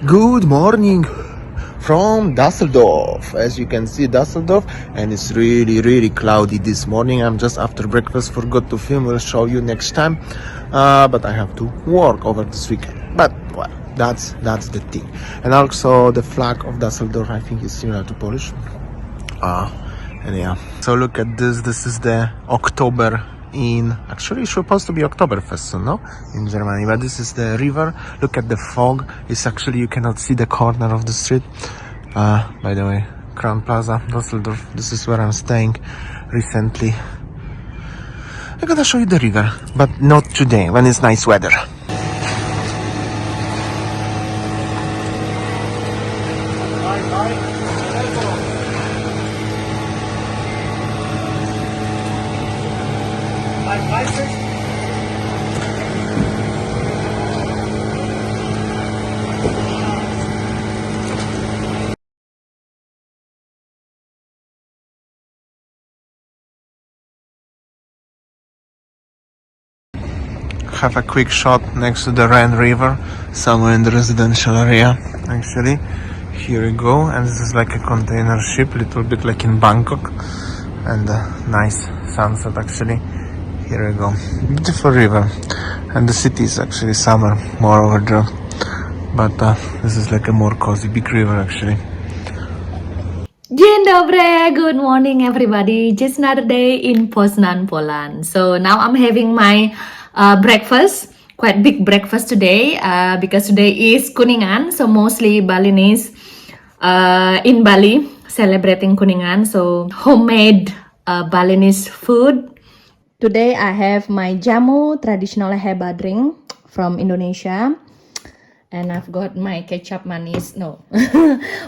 Good morning from Düsseldorf. As you can see, Düsseldorf, and it's really cloudy this morning. I'm just after breakfast, forgot to film. We'll show you next time. But I have to work over this weekend. But well, that's the thing. And also the flag of Düsseldorf, I think, is similar to Polish. And yeah. So look at this. This is the October. Actually it's supposed to be Oktoberfest soon, no? In Germany, but this is the river. Look at the fog. It's actually, you cannot see the corner of the street. By the way, Crown Plaza, Düsseldorf. This is where I'm staying recently. I'm gonna show you the river, but not today when it's nice weather. Have a quick shot next to the Rhine River, somewhere in the residential area. Actually, here we go, and this is like a container ship, little bit like in Bangkok, and a nice sunset. Actually, here we go, beautiful river, and the city is actually summer more over there, but this is like a more cozy big river actually. Dzień dobry, good morning everybody. Just another day in Poznan, Poland. So now I'm having my breakfast, quite big breakfast today, because today is Kuningan, so mostly Balinese in Bali celebrating Kuningan, so homemade Balinese food. Today I have my jamu, traditional herba drink from Indonesia. And I've got my kecap manis, no.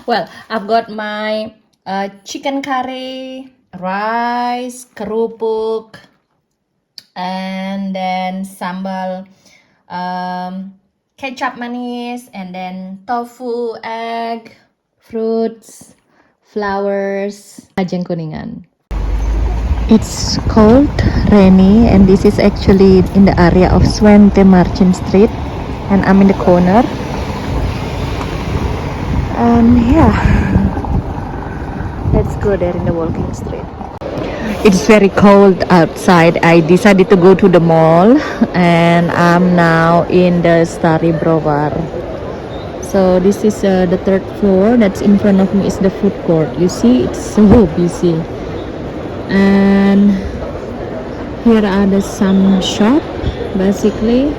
Well, I've got my chicken curry, rice, kerupuk, and then sambal, kecap manis, and then tofu, egg, fruits, flowers, Ajang Kuningan. It's cold, rainy, and this is actually in the area of Swente Marchant Street, and I'm in the corner. And yeah, let's go there in the walking street. It's very cold outside. I decided to go to the mall, and I'm now in the Stary Brouwer. So this is the third floor. That's in front of me is the food court. You see, it's so busy. And here are some shop basically.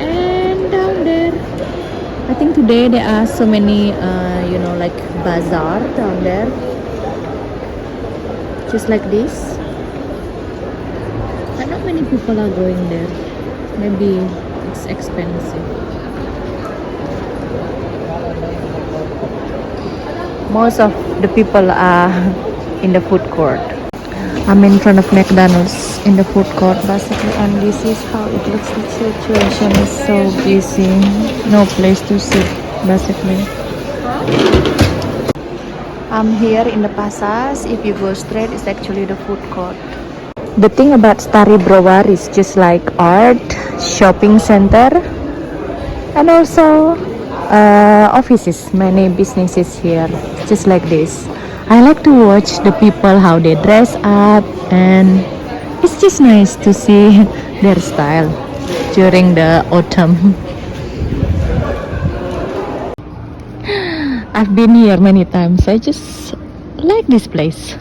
And down there, I think today there are so many like bazaar down there, just like this, but not many people are going there. Maybe it's expensive. Most of the people are in the food court. I'm in front of McDonald's in the food court basically, and this is how it looks. The situation is so busy, no place to sit basically. I'm here in the Pasas. If you go straight, it's actually the food court. The thing about Stary Brouwer is just like art, shopping center, and also offices, many businesses here, just like this. I like to watch the people how they dress up, and it's just nice to see their style during the autumn. I've been here many times. I just like this place.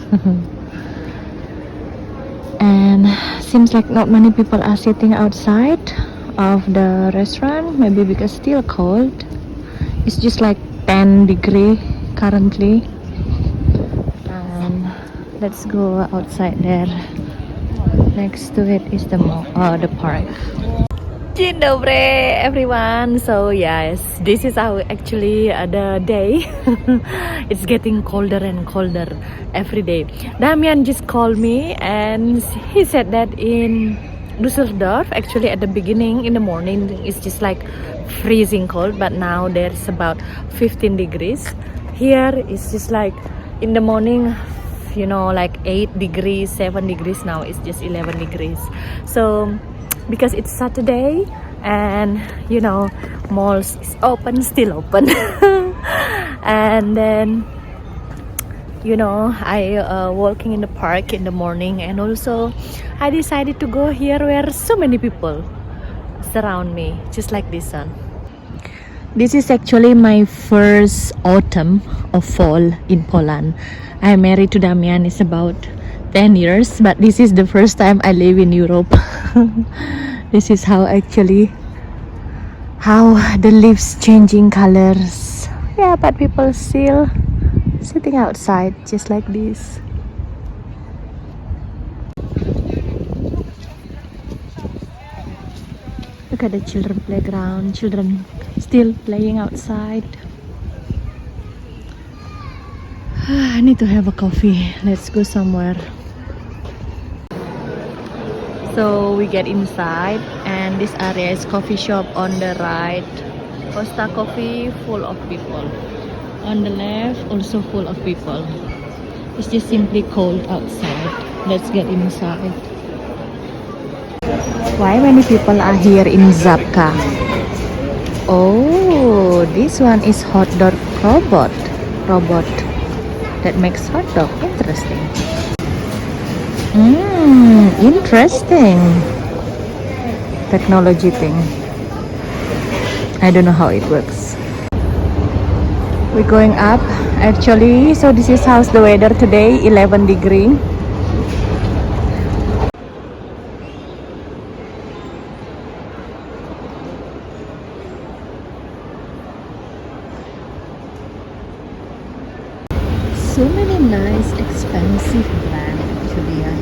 And seems like not many people are sitting outside of the restaurant, maybe because still cold. It's just like 10 degree currently. Let's go outside there. Next to it is the park. Dzień dobry everyone. So yes, this is our actually the day. It's getting colder and colder every day. Damian just called me and he said that in Düsseldorf, actually at the beginning in the morning it's just like freezing cold, but now there's about 15 degrees. Here it's just like in the morning, like 8 degrees, 7 degrees. Now it's just 11 degrees. So because it's Saturday and you know, malls is open, still open. And then you know, I walking in the park in the morning, and also I decided to go here where so many people surround me, just like this one. This is actually my first autumn or fall in Poland. I'm married to Damian. It's about 10 years, but this is the first time I live in Europe. This is how the leaves changing colors. Yeah, but people still sitting outside just like this. Look at the children playground. Children still playing outside. I need to have a coffee. Let's go somewhere. So we get inside, and this area is coffee shop on the right. Costa Coffee, full of people. On the left, also full of people. It's just simply cold outside. Let's get inside. Why many people are here in Zapka? Oh, this one is hot dog robot that makes hot dog. Interesting. Interesting. Technology thing. I don't know how it works. We're going up actually. So this is how's the weather today, 11 degree. So many nice expensive brands actually are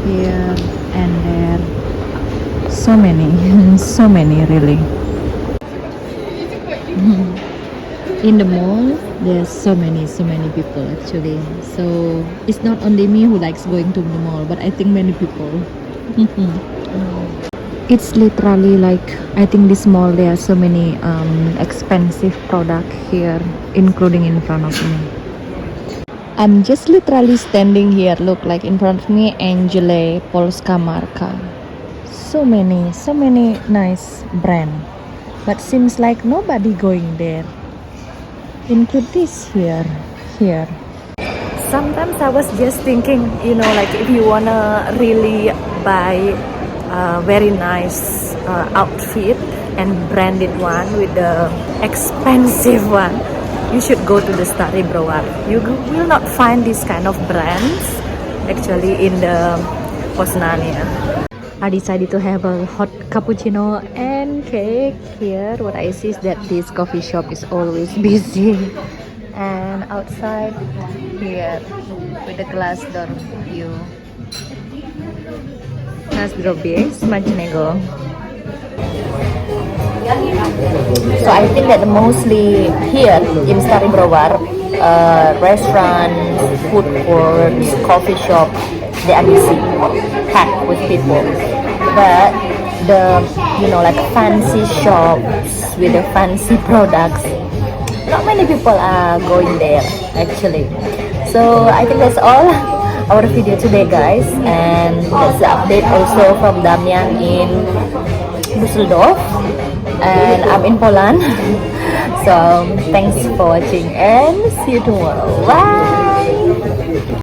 here and there. So many so many really. In the mall there's so many people actually, so it's not only me who likes going to the mall, but I think many people. It's literally like, I think this mall there are so many expensive product here, including in front of me. I'm just literally standing here, look, like in front of me, Angele, Polska Marka. So many nice brand, but seems like nobody going there. Include this here. Sometimes I was just thinking, you know, like if you wanna really buy a very nice outfit and branded one with the expensive one, you should go to the Stary Browar. You will not find this kind of brands actually in the Poznania. I decided to have a hot cappuccino and cake here. What I see is that this coffee shop is always busy, and outside here with the glass door view. Nas drobie smacznego. So I think that mostly here in Stary Browar, restaurants, food courts, coffee shop, they are busy, packed with people. But the, you know, like fancy shops with the fancy products, not many people are going there actually. So I think that's all our video today, guys, and that's the update also from Damian in Düsseldorf, and I'm in Poland. So thanks for watching and see you tomorrow. Bye.